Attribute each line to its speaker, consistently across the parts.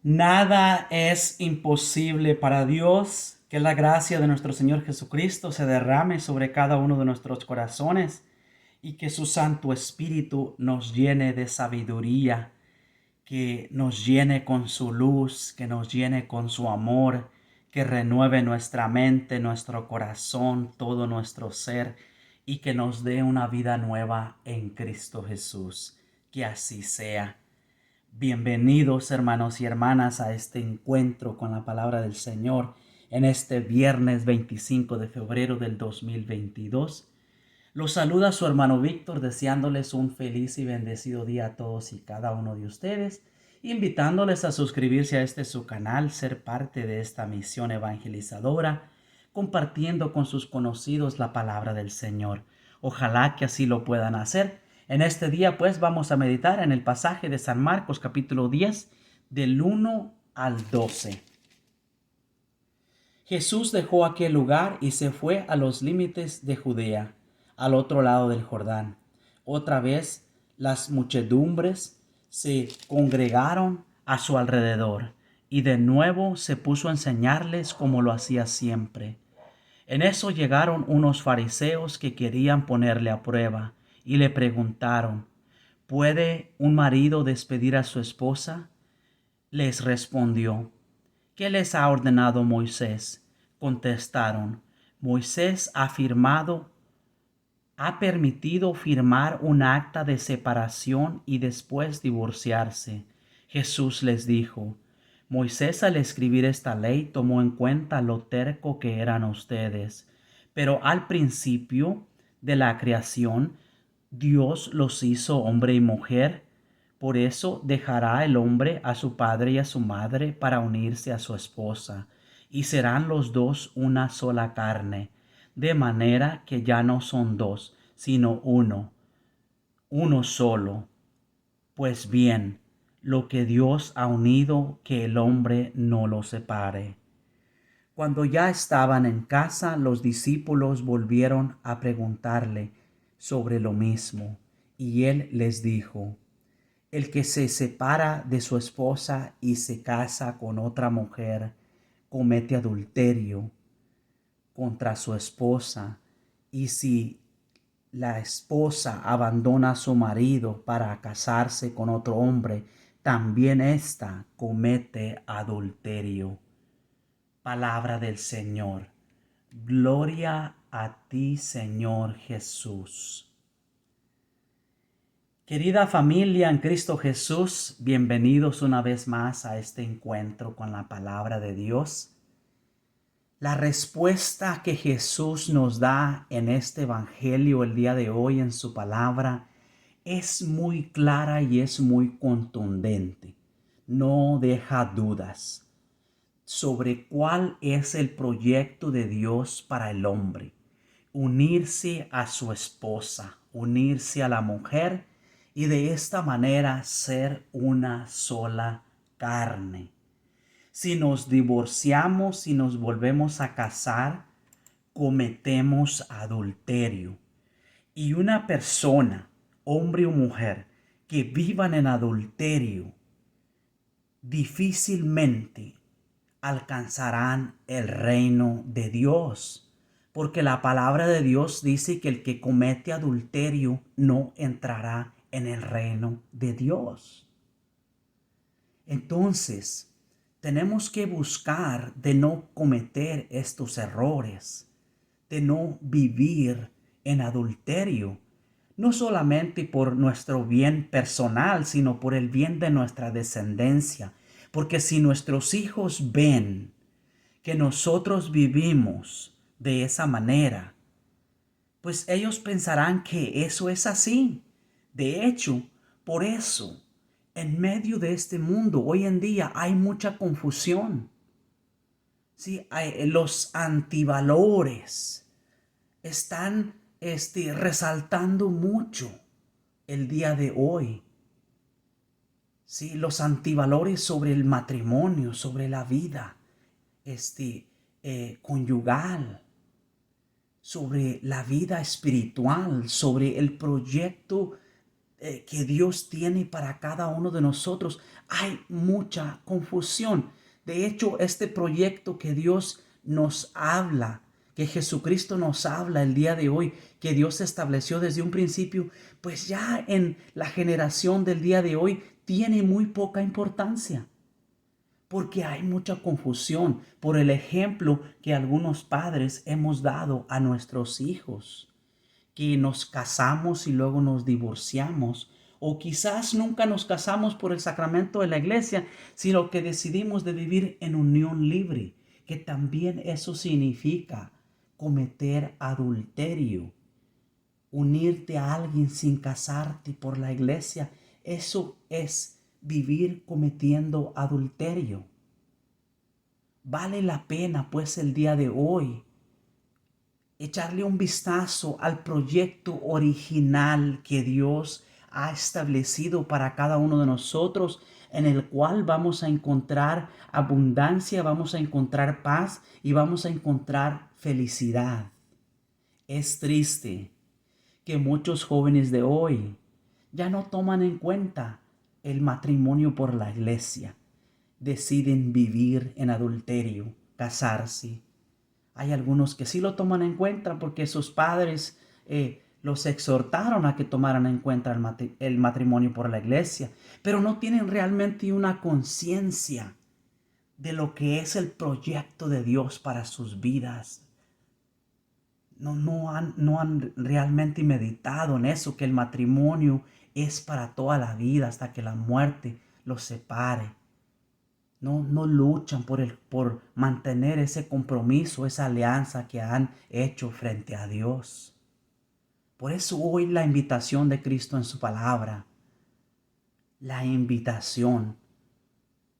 Speaker 1: Nada es imposible para Dios. Que la gracia de nuestro Señor Jesucristo se derrame sobre cada uno de nuestros corazones y que su Santo Espíritu nos llene de sabiduría, que nos llene con su luz, que nos llene con su amor, que renueve nuestra mente, nuestro corazón, todo nuestro ser y que nos dé una vida nueva en Cristo Jesús. Que así sea. Bienvenidos hermanos y hermanas a este encuentro con la palabra del Señor en este viernes 25 de febrero del 2022. Los saluda su hermano Víctor deseándoles un feliz y bendecido día a todos y cada uno de ustedes, invitándoles a suscribirse a este su canal, ser parte de esta misión evangelizadora, compartiendo con sus conocidos la palabra del Señor. Ojalá que así lo puedan hacer. En este día pues vamos a meditar en el pasaje de San Marcos capítulo 10 del 1 al 12. Jesús dejó aquel lugar y se fue a los límites de Judea, al otro lado del Jordán. Otra vez las muchedumbres se congregaron a su alrededor y de nuevo se puso a enseñarles como lo hacía siempre. En eso llegaron unos fariseos que querían ponerle a prueba y le preguntaron: ¿Puede un marido despedir a su esposa? Les respondió: ¿Qué les ha ordenado Moisés? Contestaron: Moisés ha permitido firmar un acta de separación y después divorciarse. Jesús les dijo: Moisés al escribir esta ley tomó en cuenta lo terco que eran ustedes, pero al principio de la creación Dios los hizo hombre y mujer. Por eso dejará el hombre a su padre y a su madre para unirse a su esposa, y serán los dos una sola carne, de manera que ya no son dos, sino uno solo. Pues bien, lo que Dios ha unido, que el hombre no lo separe. Cuando ya estaban en casa, los discípulos volvieron a preguntarle sobre lo mismo, y él les dijo: El que se separa de su esposa y se casa con otra mujer, comete adulterio contra su esposa, y si la esposa abandona a su marido para casarse con otro hombre, también ésta comete adulterio. Palabra del Señor. Gloria a ti, Señor Jesús. Querida familia en Cristo Jesús, bienvenidos una vez más a este encuentro con la palabra de Dios. La respuesta que Jesús nos da en este evangelio el día de hoy en su palabra es muy clara y es muy contundente. No deja dudas sobre cuál es el proyecto de Dios para el hombre: unirse a su esposa, unirse a la mujer y de esta manera ser una sola carne. Si nos divorciamos, si nos volvemos a casar, cometemos adulterio. Y una persona, hombre o mujer, que vivan en adulterio, difícilmente alcanzarán el reino de Dios, porque la palabra de Dios dice que el que comete adulterio no entrará en el reino de Dios. Entonces, tenemos que buscar de no cometer estos errores, de no vivir en adulterio, no solamente por nuestro bien personal, sino por el bien de nuestra descendencia. Porque si nuestros hijos ven que nosotros vivimos de esa manera, pues ellos pensarán que eso es así. De hecho, por eso, en medio de este mundo, hoy en día hay mucha confusión. Sí, los antivalores están resaltando mucho el día de hoy. Sí, los antivalores sobre el matrimonio, sobre la vida conyugal, sobre la vida espiritual, sobre el proyecto que Dios tiene para cada uno de nosotros, hay mucha confusión. De hecho, este proyecto que Dios nos habla, que Jesucristo nos habla el día de hoy, que Dios estableció desde un principio, pues ya en la generación del día de hoy tiene muy poca importancia. Porque hay mucha confusión por el ejemplo que algunos padres hemos dado a nuestros hijos, que nos casamos y luego nos divorciamos, o quizás nunca nos casamos por el sacramento de la iglesia, sino que decidimos de vivir en unión libre, que también eso significa cometer adulterio. Unirte a alguien sin casarte por la iglesia, eso es vivir cometiendo adulterio. Vale la pena pues el día de hoy echarle un vistazo al proyecto original que Dios ha establecido para cada uno de nosotros, en el cual vamos a encontrar abundancia, vamos a encontrar paz y vamos a encontrar felicidad. Es triste que muchos jóvenes de hoy ya no toman en cuenta el matrimonio por la iglesia. Deciden vivir en adulterio, casarse. Hay algunos que sí lo toman en cuenta porque sus padres los exhortaron a que tomaran en cuenta el matrimonio por la iglesia, pero no tienen realmente una conciencia de lo que es el proyecto de Dios para sus vidas. No han realmente meditado en eso, que el matrimonio es para toda la vida hasta que la muerte los separe. No luchan por mantener ese compromiso, esa alianza que han hecho frente a Dios. Por eso hoy la invitación de Cristo en su palabra, la invitación,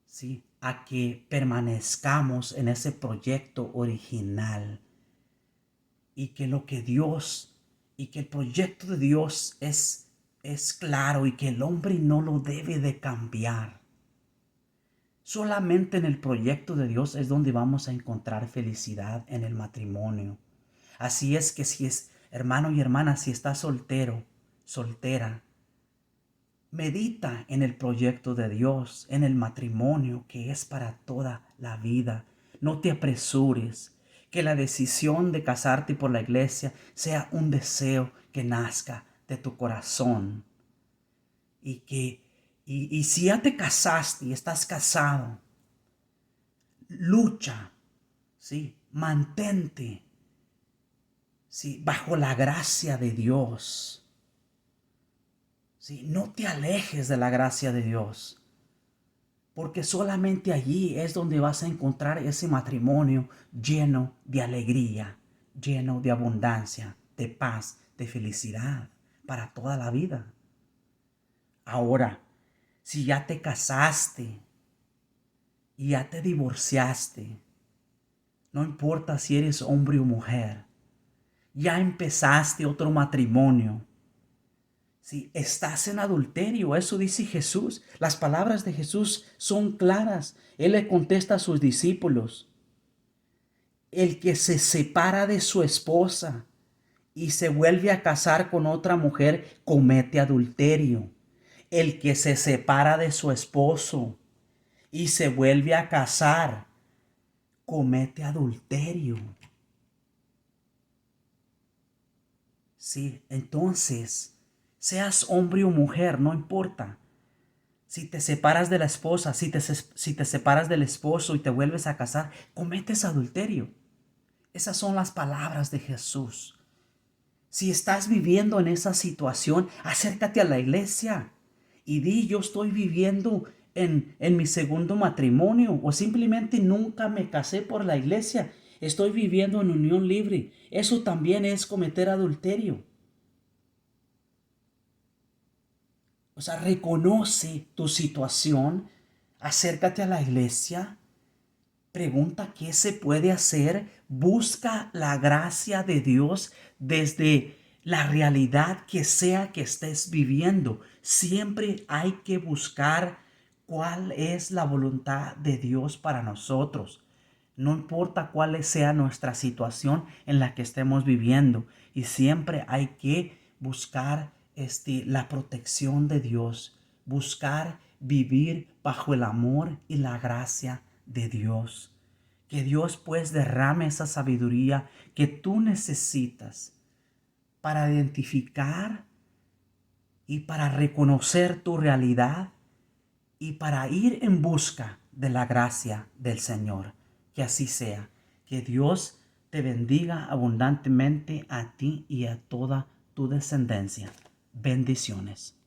Speaker 1: ¿sí?, a que permanezcamos en ese proyecto original y que el proyecto de Dios es claro y que el hombre no lo debe de cambiar. Solamente en el proyecto de Dios es donde vamos a encontrar felicidad en el matrimonio. Así es que si es hermano y hermana, si estás soltero, soltera, medita en el proyecto de Dios, en el matrimonio que es para toda la vida. No te apresures. Que la decisión de casarte por la iglesia sea un deseo que nazca de tu corazón. Y si ya te casaste y estás casado, lucha, ¿sí?, mantente, ¿sí?, bajo la gracia de Dios. ¿Sí? No te alejes de la gracia de Dios, porque solamente allí es donde vas a encontrar ese matrimonio lleno de alegría, lleno de abundancia, de paz, de felicidad para toda la vida. Ahora, si ya te casaste y ya te divorciaste, no importa si eres hombre o mujer, ya empezaste otro matrimonio, si estás en adulterio, eso dice Jesús. Las palabras de Jesús son claras. Él le contesta a sus discípulos: el que se separa de su esposa y se vuelve a casar con otra mujer comete adulterio. El que se separa de su esposo y se vuelve a casar comete adulterio. Sí, entonces, seas hombre o mujer, no importa. Si te separas de la esposa, si te separas del esposo y te vuelves a casar, cometes adulterio. Esas son las palabras de Jesús. Si estás viviendo en esa situación, acércate a la iglesia y di: yo estoy viviendo en mi segundo matrimonio, o simplemente nunca me casé por la iglesia. Estoy viviendo en unión libre. Eso también es cometer adulterio. O sea, reconoce tu situación, acércate a la iglesia, pregunta qué se puede hacer, busca la gracia de Dios desde la realidad que sea que estés viviendo. Siempre hay que buscar cuál es la voluntad de Dios para nosotros. No importa cuál sea nuestra situación en la que estemos viviendo, y siempre hay que buscar la protección de Dios, buscar vivir bajo el amor y la gracia de Dios. Que Dios pues derrame esa sabiduría que tú necesitas para identificar y para reconocer tu realidad y para ir en busca de la gracia del Señor. Que así sea. Que Dios te bendiga abundantemente a ti y a toda tu descendencia. Bendiciones.